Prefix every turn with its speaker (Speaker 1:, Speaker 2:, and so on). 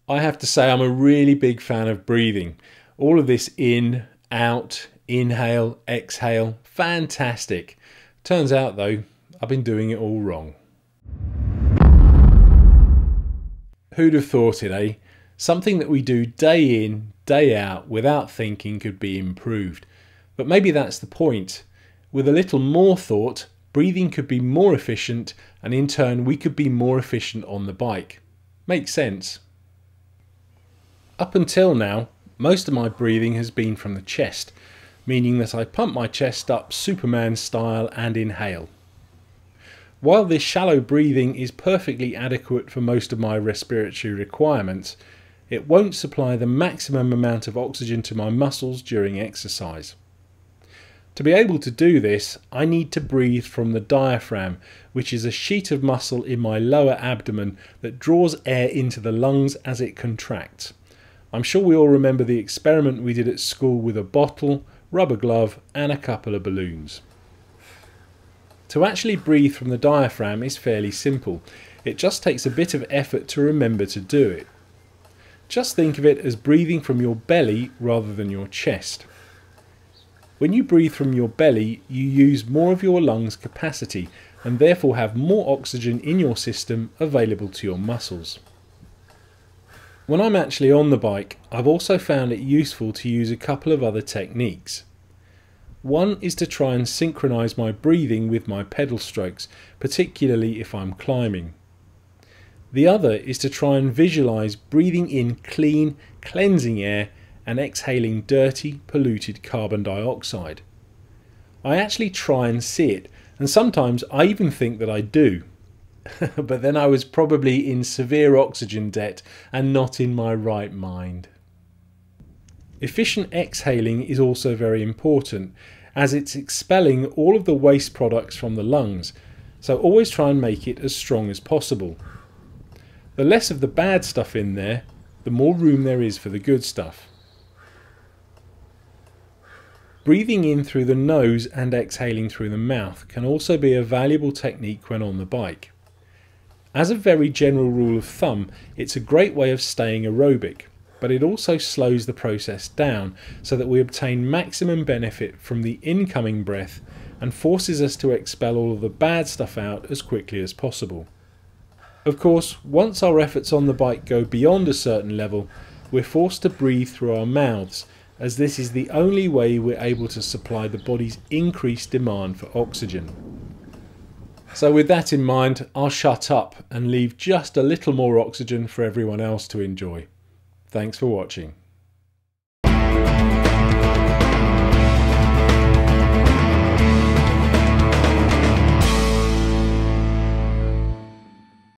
Speaker 1: I have to say I'm a really big fan of breathing. All of this in, out, inhale, exhale, fantastic. Turns out though, I've been doing it all wrong. Who'd have thought it, eh? Something that we do day in, day out without thinking could be improved. But maybe that's the point. With a little more thought, breathing could be more efficient, and in turn we could be more efficient on the bike. Makes sense. Up until now, most of my breathing has been from the chest, meaning that I pump my chest up Superman style and inhale. While this shallow breathing is perfectly adequate for most of my respiratory requirements, it won't supply the maximum amount of oxygen to my muscles during exercise. To be able to do this, I need to breathe from the diaphragm, which is a sheet of muscle in my lower abdomen that draws air into the lungs as it contracts. I'm sure we all remember the experiment we did at school with a bottle, rubber glove and a couple of balloons. To actually breathe from the diaphragm is fairly simple. It just takes a bit of effort to remember to do it. Just think of it as breathing from your belly rather than your chest. When you breathe from your belly, you use more of your lungs' capacity and therefore have more oxygen in your system available to your muscles. When I'm actually on the bike, I've also found it useful to use a couple of other techniques. One is to try and synchronise my breathing with my pedal strokes, particularly if I'm climbing. The other is to try and visualise breathing in clean, cleansing air and exhaling dirty, polluted carbon dioxide. I actually try and see it, and sometimes I even think that I do. But then I was probably in severe oxygen debt and not in my right mind. Efficient exhaling is also very important, as it's expelling all of the waste products from the lungs, so always try and make it as strong as possible. The less of the bad stuff in there, the more room there is for the good stuff. Breathing in through the nose and exhaling through the mouth can also be a valuable technique when on the bike. As a very general rule of thumb, it's a great way of staying aerobic, but it also slows the process down so that we obtain maximum benefit from the incoming breath and forces us to expel all of the bad stuff out as quickly as possible. Of course, once our efforts on the bike go beyond a certain level, we're forced to breathe through our mouths, as this is the only way we're able to supply the body's increased demand for oxygen. So with that in mind, I'll shut up and leave just a little more oxygen for everyone else to enjoy. Thanks for watching.